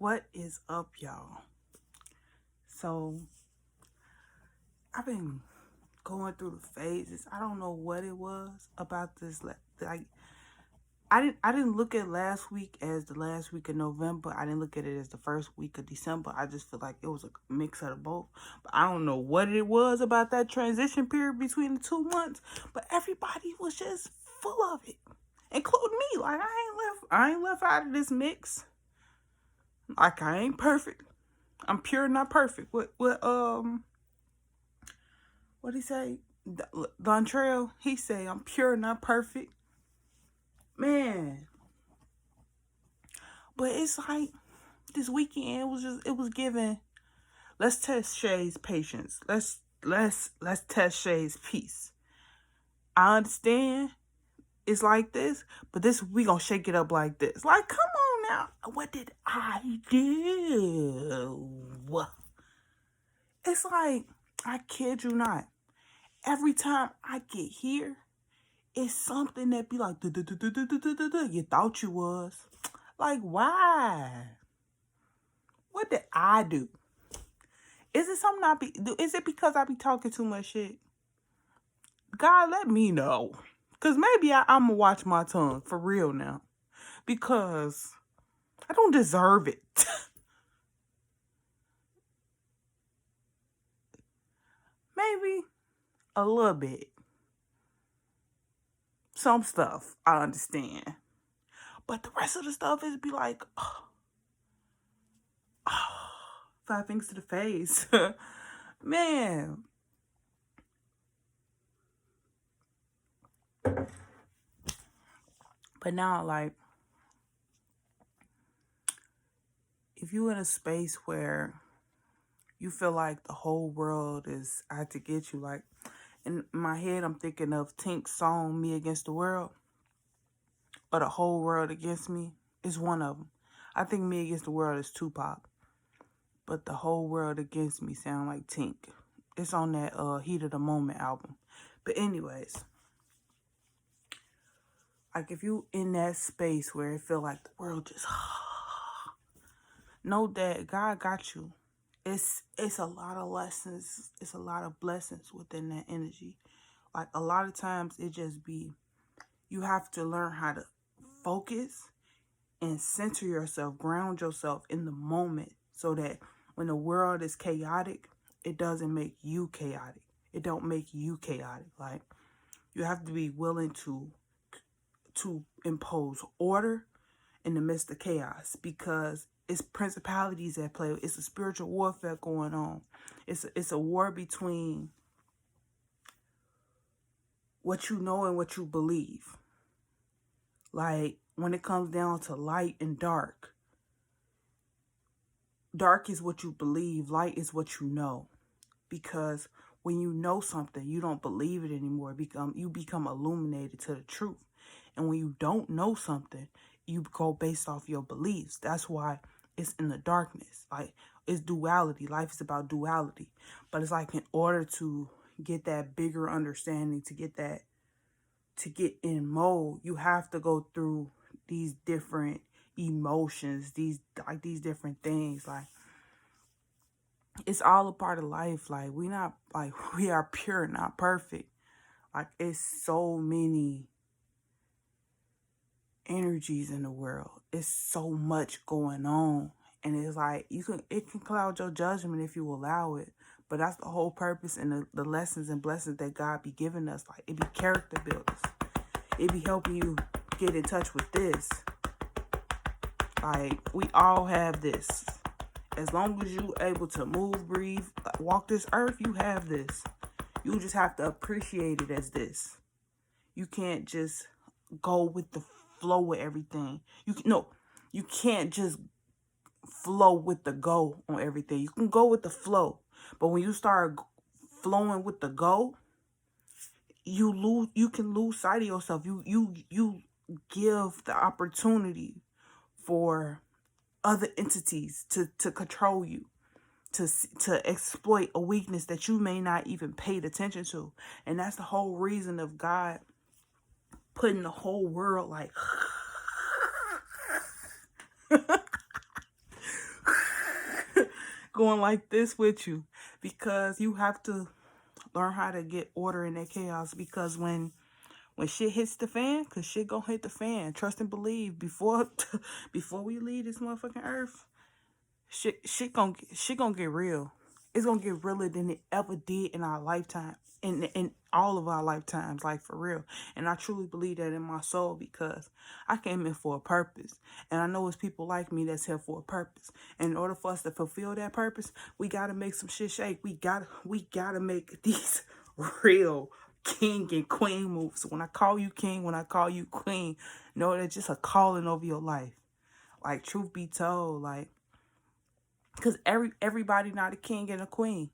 What is up, y'all? So, I've been going through the phases. I don't know what it was about this. Like, I didn't look at last week as the last week of November. I didn't look at it as the first week of December. I just feel like it was a mix of both. But I don't know what it was about that transition period between the 2 months. But everybody was just full of it, including me. Like I ain't left out of this mix. Like I ain't perfect. I'm pure, not perfect. What he say? Dontrell, he say I'm pure, not perfect. Man. But it's like this weekend it was given. Let's test Shay's patience. Let's test Shay's peace. I understand it's like this, but we gonna shake it up like this. Like, come on now. What did I do? It's like, I kid you not. Every time I get here, it's something that be like, you thought you was. Like, why? What did I do? Is it something is it because I be talking too much shit? God, let me know. Because maybe I'm going to watch my tongue for real now. Because I don't deserve it. Maybe a little bit. Some stuff I understand. But the rest of the stuff is be like, five things to the face. Man. But now, like, if you're in a space where you feel like the whole world is out to get you, like, in my head, I'm thinking of Tink's song, Me Against the World, or The Whole World Against Me. It's one of them. I think Me Against the World is Tupac, but The Whole World Against Me sound like Tink. It's on that Heat of the Moment album. But anyways, like, if you in that space where it feel like the world just know that God got you. It's a lot of lessons. It's a lot of blessings within that energy. Like, a lot of times it just be, you have to learn how to focus and center yourself, ground yourself in the moment, so that when the world is chaotic, it doesn't make you chaotic. It don't make you chaotic. Like, you have to be willing to impose order in the midst of chaos, because it's principalities at play. It's a spiritual warfare going on. It's a war between what you know and what you believe. Like, when it comes down to light and dark, dark is what you believe, light is what you know. Because when you know something, you don't believe it anymore. You become illuminated to the truth. And when you don't know something, you go based off your beliefs. That's why it's in the darkness. Like, it's duality. Life is about duality. But it's like, in order to get that bigger understanding, to get in mode, you have to go through these different emotions, these different things. Like, it's all a part of life. Like, we are pure, not perfect. Like, it's so many energies in the world. It's so much going on. And it's like, it can cloud your judgment if you allow it. But that's the whole purpose, and the lessons and blessings that God be giving us. Like, it be character builders. It be helping you get in touch with this. Like, we all have this. As long as you able to move, breathe, walk this earth, you have this. You just have to appreciate it as this. You can't just go with the flow with everything. You can't just flow with the go on everything. You can go with the flow, but when you start flowing with the go, you can lose sight of yourself. You give the opportunity for other entities to control you, to exploit a weakness that you may not even paid attention to. And that's the whole reason of God putting the whole world, like, going like this with you, because you have to learn how to get order in that chaos. Because when shit hits the fan, because shit gonna hit the fan, trust and believe, before before we leave this motherfucking earth, shit gonna get real. It's gonna get realer than it ever did in our lifetime, in all of our lifetimes, like for real. And I truly believe that in my soul, because I came in for a purpose, and I know it's people like me that's here for a purpose. And in order for us to fulfill that purpose, we gotta make some shit shake. We gotta make these real king and queen moves. When I call you king, when I call you queen, know that's just a calling over your life. Like, truth be told, like, because everybody not a king and a queen.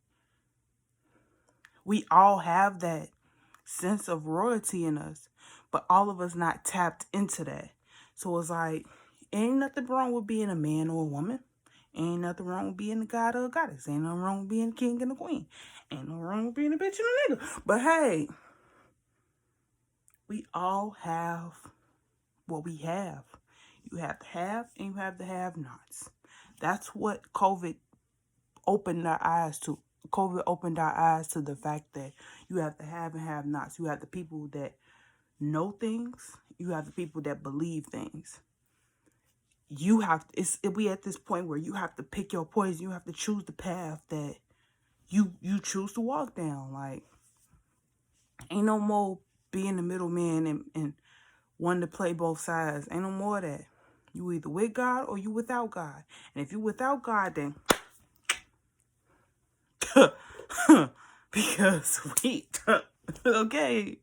We all have that sense of royalty in us, but all of us not tapped into that. So it's like, ain't nothing wrong with being a man or a woman. Ain't nothing wrong with being a god or a goddess. Ain't nothing wrong with being a king and a queen. Ain't nothing wrong with being a bitch and a nigga. But hey, we all have what we have. You have the have and you have the have-nots. That's what COVID opened our eyes to. COVID opened our eyes to the fact that you have the have and have-nots. You have the people that know things. You have the people that believe things. You have we at this point where you have to pick your poison. You have to choose the path that you choose to walk down. Like, ain't no more being the middleman and wanting to play both sides. Ain't no more of that. You either with God or you without God. And if you without God, then because okay,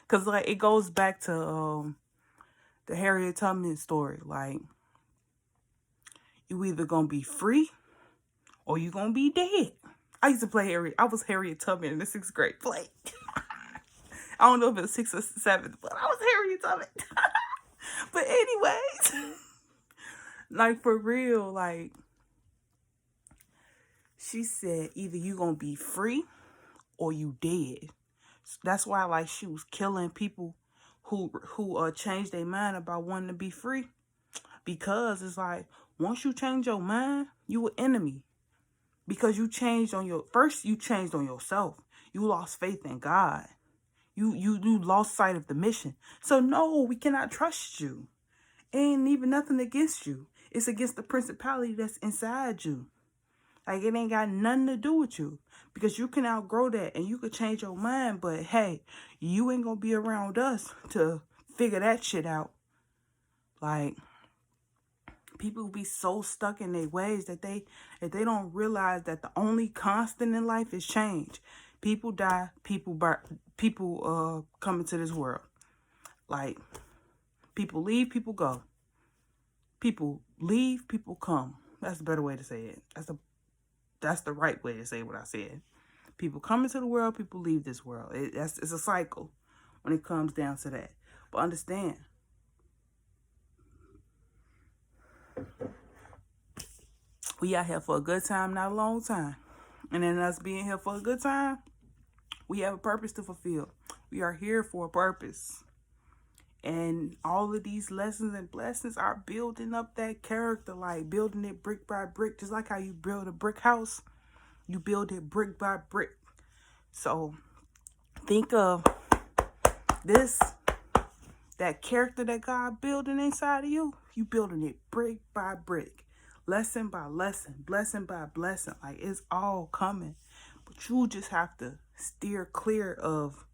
because like it goes back to the Harriet Tubman story. Like, you either gonna be free or you gonna be dead. I used to play Harriet. I was Harriet Tubman in the 6th grade play. I don't know if it's 6th or 7th, but I was Harriet Tubman. But anyways, like, for real, like, she said either you gonna be free or you dead. That's why, like, she was killing people who changed their mind about wanting to be free. Because it's like, once you change your mind, you an enemy. Because you changed on you changed on yourself. You lost faith in God. You lost sight of the mission. So no, we cannot trust you. Ain't even nothing against you. It's against the principality that's inside you. Like, it ain't got nothing to do with you. Because you can outgrow that and you could change your mind. But hey, you ain't gonna be around us to figure that shit out. Like, people be so stuck in their ways that they don't realize that the only constant in life is change. People die, people come into this world. Like, people leave, people go. People leave, people come. That's a better way to say it. That's the right way to say what I said. People come into the world, people leave this world. It's a cycle when it comes down to that. But understand, we out here for a good time, not a long time. And then us being here for a good time, we have a purpose to fulfill. We are here for a purpose. And all of these lessons and blessings are building up that character, like building it brick by brick. Just like how you build a brick house, you build it brick by brick. So think of this, that character that God building inside of you. You building it brick by brick, lesson by lesson, blessing by blessing. Like, it's all coming. But you just have to steer clear of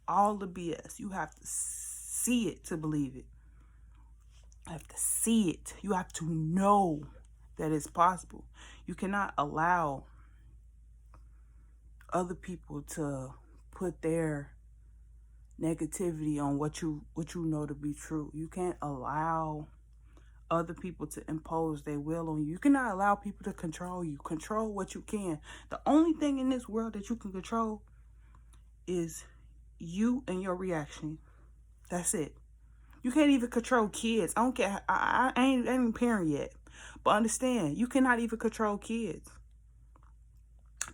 all the BS. You have to see it to believe it. You have to see it. You have to know that it's possible. You cannot allow other people to put their negativity on what you know to be true. You can't allow other people to impose their will on you. You cannot allow people to control you. Control what you can. The only thing in this world that you can control is you and your reaction. That's it. You can't even control kids. I don't care. I ain't a parent yet. But understand, you cannot even control kids.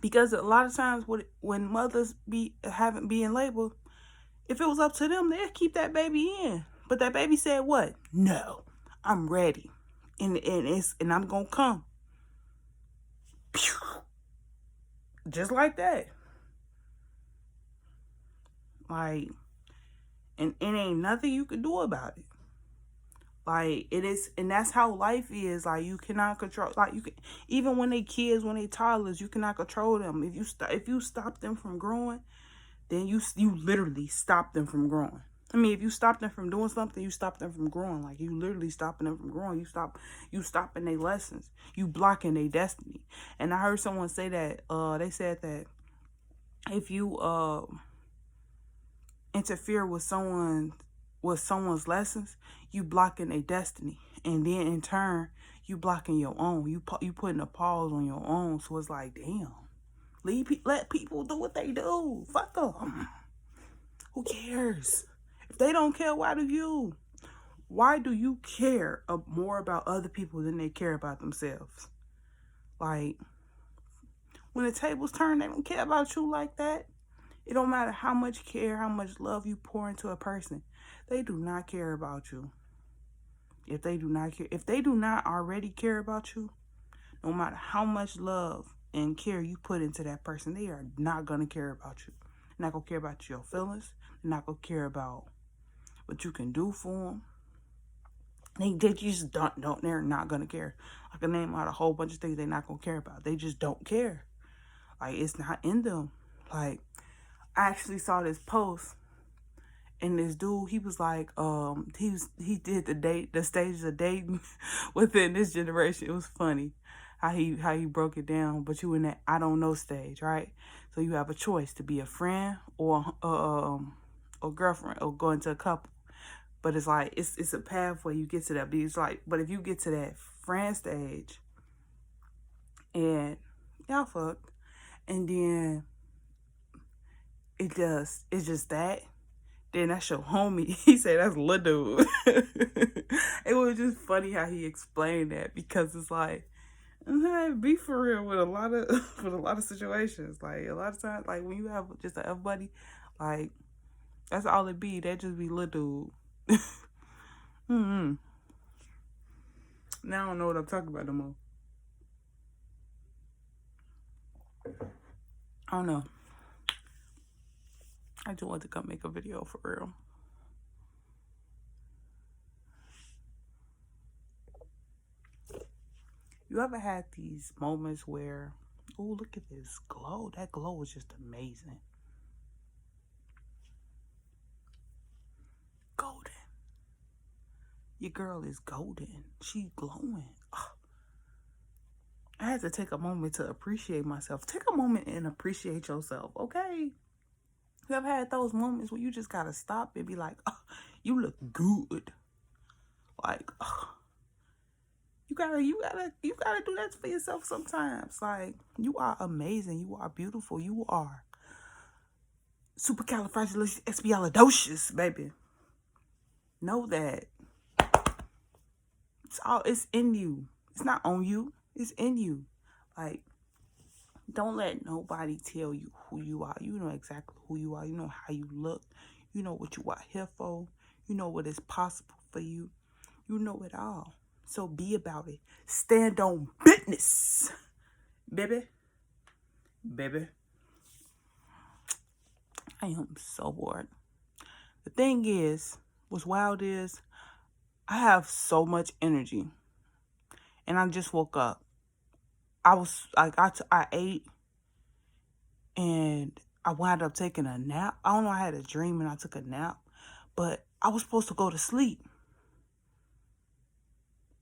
Because a lot of times when mothers be in labor, if it was up to them, they'd keep that baby in. But that baby said what? No, I'm ready. And I'm going to come. Just like that. Like, and it ain't nothing you can do about it. Like, it is, and that's how life is. Like, you cannot control, like, you can, even when they kids, when they toddlers, you cannot control them. If you stop them from growing, then you literally stop them from growing. I mean, if you stop them from doing something, you stop them from growing. Like, you literally stopping them from growing. You stopping their lessons. You blocking their destiny. And I heard someone say that, they said that if you interfere with someone's lessons, you blocking their destiny, and then in turn you blocking your own. You putting a pause on your own. So it's like, damn, let people do what they do. Fuck them. Who cares? If they don't care, why do you? Why do you care more about other people than they care about themselves? Like, when the tables turn, they don't care about you like that. It don't matter how much care, how much love you pour into a person. They do not care about you. If they do not already care about you, no matter how much love and care you put into that person, they are not going to care about you. They're not going to care about your feelings. They're not going to care about what you can do for them. They just don't, they're not going to care. I can name out a whole bunch of things they're not going to care about. They just don't care. Like, it's not in them. Like, I actually saw this post, and this dude, he was like, he did the stages of dating within this generation. It was funny how he broke it down. But you in that I don't know stage, right? So you have a choice to be a friend or girlfriend, or go into a couple. But it's like, it's a pathway you get to that. But it's like, but if you get to that friend stage and y'all fucked, and then it's just that, then that's your homie. He said that's little dude. It was just funny how he explained that, because it's like, be for real with a lot of situations. Like, a lot of times, like, when you have just a F buddy, like, that's all it be. That just be little dude. Now I don't know what I'm talking about no more. I don't know. I just want to come make a video for real. You ever had these moments where, oh, look at this glow. That glow is just amazing. Golden. Your girl is golden. She's glowing. Oh. I had to take a moment to appreciate myself. Take a moment and appreciate yourself, okay? You ever had those moments where you just gotta stop and be like, oh, you look good. Like, oh, you gotta do that for yourself sometimes. Like, you are amazing. You are beautiful. You are supercalifragilisticexpialidocious, baby. Know that. It's in you. It's not on you. It's in you. Like, don't let nobody tell you who you are. You know exactly who you are. You know how you look. You know what you are here for. You know what is possible for you. You know it all. So be about it. Stand on business. Baby. Baby. I am so bored. The thing is, what's wild is, I have so much energy. And I just woke up. I ate, and I wound up taking a nap. I don't know, I had a dream and I took a nap, but I was supposed to go to sleep.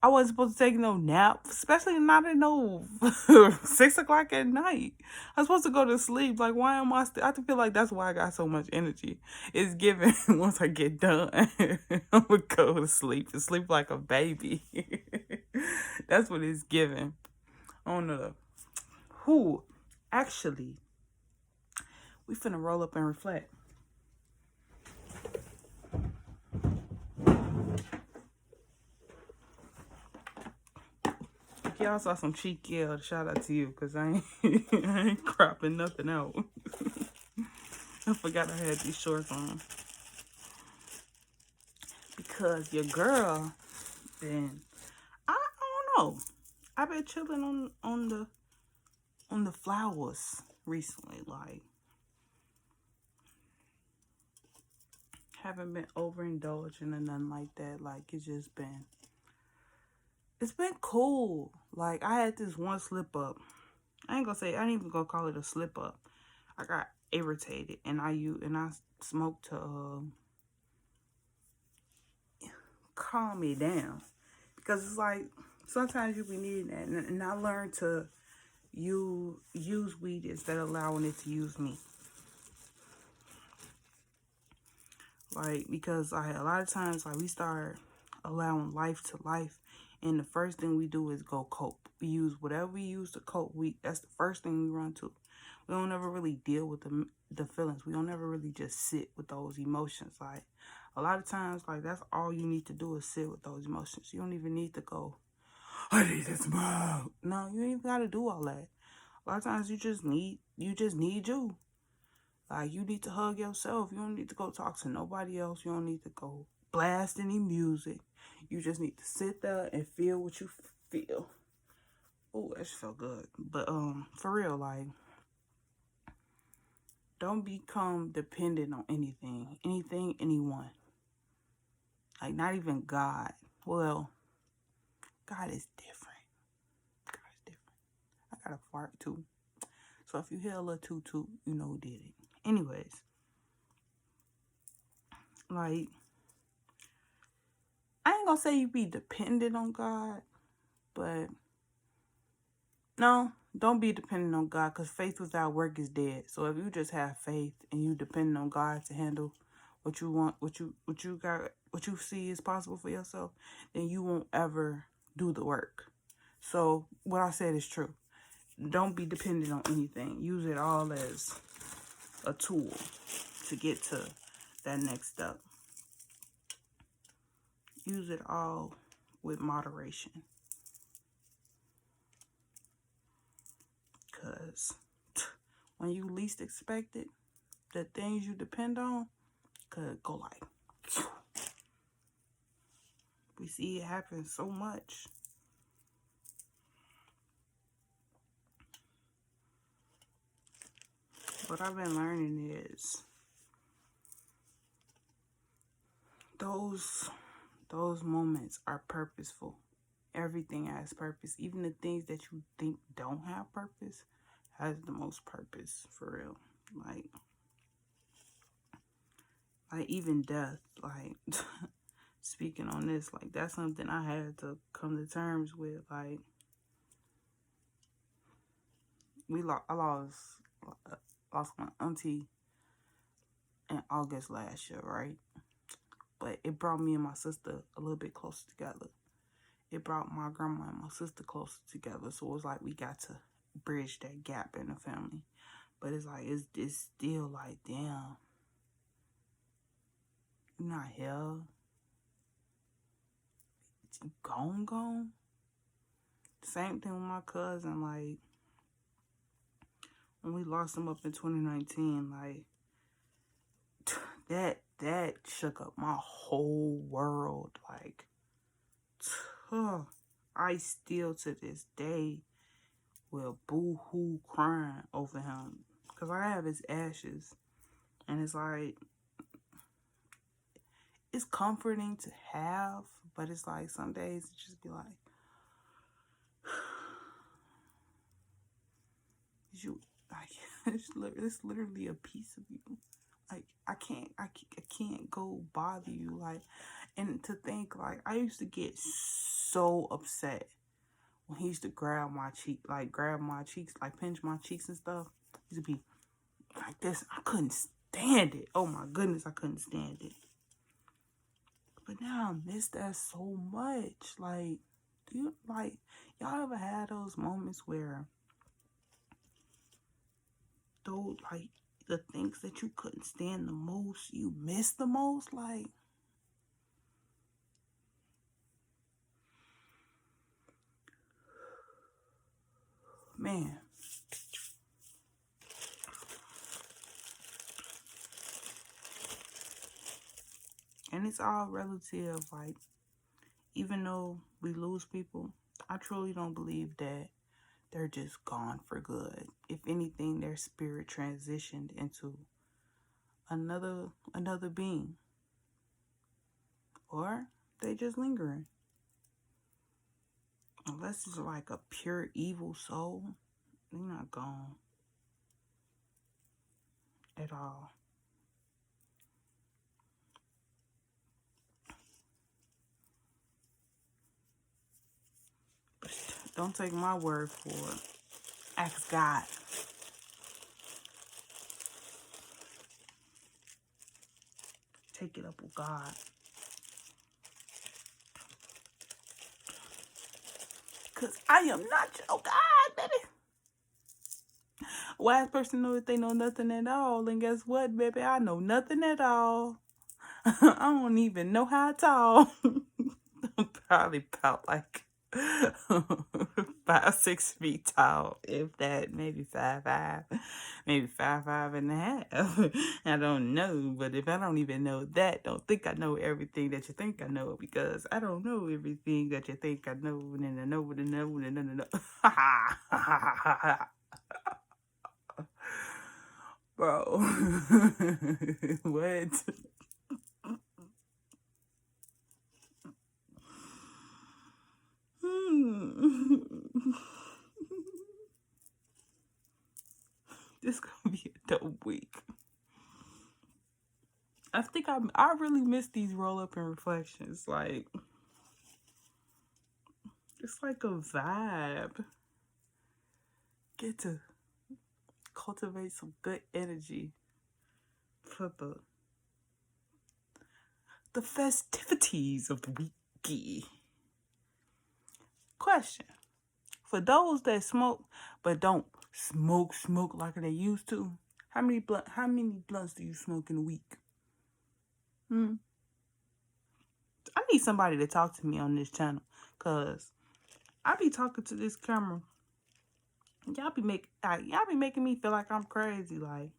I wasn't supposed to take no nap, especially not at no 6 o'clock at night. I was supposed to go to sleep. Like, why am I still? I feel like that's why I got so much energy. It's given once I get done, I'm gonna go to sleep and sleep like a baby. That's what it's given. I don't know. Who? Actually, we finna roll up and reflect. If y'all saw some cheek, yeah, shout out to you, because I ain't cropping nothing out. I forgot I had these shorts on. Because your girl, then, I don't know. I've been chilling on the flowers. recently. Like, haven't been overindulging or nothing like that. Like, it's been cool. Like, I had this one slip up. I ain't even gonna call it a slip up. I got irritated, and I smoked to calm me down, because it's like sometimes you be needing that, and I learned to use weed instead of allowing it to use me. Like, because a lot of times, like, we start allowing life to life, and the first thing we do is go cope. We use whatever we use to cope. That's the first thing we run to. We don't ever really deal with the feelings. We don't ever really just sit with those emotions. Like, a lot of times, like, that's all you need to do is sit with those emotions. You don't even need to go, I need to smoke. No, you ain't even got to do all that. A lot of times you just need you. Like, you need to hug yourself. You don't need to go talk to nobody else. You don't need to go blast any music. You just need to sit there and feel what you feel. Oh, that just felt good. But for real, like, don't become dependent on anything, anyone. Like, not even God. Well, God is different. God is different. I got a fart too. So if you hear a little toot toot, you know who did it. Anyways, like, I ain't gonna say you be dependent on God, but no, don't be dependent on God, because faith without work is dead. So if you just have faith and you depend on God to handle what you want, what you see is possible for yourself, then you won't ever do the work. So what I said is true. Don't be dependent on anything. Use it all as a tool to get to that next step. Use it all with moderation. Because when you least expect it, the things you depend on could go like, we see it happen so much. What I've been learning is those moments are purposeful. Everything has purpose. Even the things that you think don't have purpose has the most purpose, for real. Like even death, like speaking on this, like, that's something I had to come to terms with. Like, I lost my auntie in August last year, right? But it brought me and my sister a little bit closer together. It brought my grandma and my sister closer together. So it was like we got to bridge that gap in the family. But it's like, it's still like, damn, you're not here. You gone. Same thing with my cousin. Like, when we lost him up in 2019, like, that shook up my whole world. Like, I still to this day will boo-hoo crying over him, because I have his ashes, and it's like, it's comforting to have, but it's like some days it just be like, you, like, it's literally a piece of you. Like, I can't go bother you. Like, and to think, like, I used to get so upset when he used to grab my cheeks, like pinch my cheeks and stuff. He used to be like this. I couldn't stand it. Oh my goodness, I couldn't stand it. But now I miss that so much. Like, y'all ever had those moments where like, the things that you couldn't stand the most, you miss the most? Like, man. And it's all relative. Like, even though we lose people, I truly don't believe that they're just gone for good. If anything, their spirit transitioned into another being. Or they just lingering. Unless it's like a pure evil soul, they're not gone at all. But don't take my word for it. Ask God. Take it up with God. Because I am not your God, baby. A wise person knows that they know nothing at all. And guess what, baby? I know nothing at all. I don't even know how to talk. I'm probably about like 5'6" feet tall, if that, maybe 5'5", maybe 5'5.5". I don't know, but if I don't even know that, don't think I know everything that you think I know, because I don't know everything that you think I know, and I know, and I know, and I know. Bro, what? This gonna be a dope week. I think I really miss these roll up and reflections. Like, it's like a vibe. Get to cultivate some good energy for the festivities of the weeky. Question: for those that smoke but don't smoke like they used to, how many blunts do you smoke in a week? I need somebody to talk to me on this channel, cause I be talking to this camera. Y'all be making me feel like I'm crazy. Like,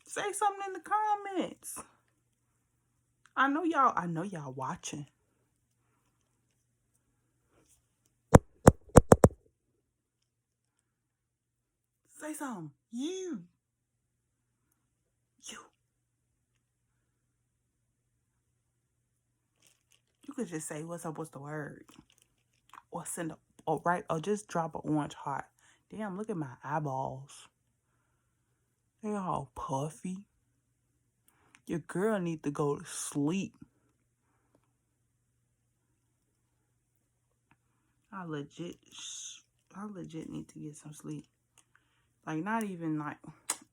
say something in the comments. I know y'all watching. Say something. You could just say, what's up, what's the word? Or send or just drop an orange heart. Damn, look at my eyeballs. They're all puffy. Your girl need to go to sleep. I legit need to get some sleep. Like, not even like,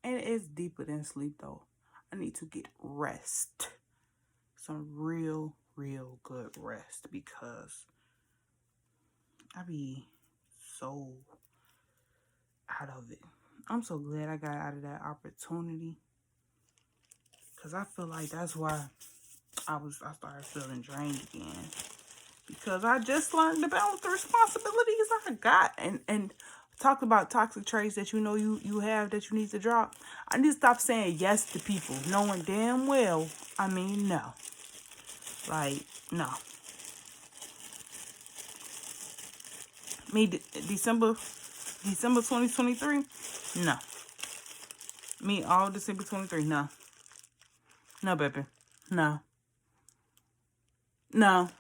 and it's deeper than sleep though. I need to get rest. Some real good rest, because I be so out of it. I'm so glad I got out of that opportunity, because I feel like that's why I started feeling drained again, because I just learned to balance the responsibilities I got, and talk about toxic traits that you know you have that you need to drop. I need to stop saying yes to people, knowing damn well I mean no. Like, no. Me, December 2023, no. Me, all December 23, no. No, baby. No. No.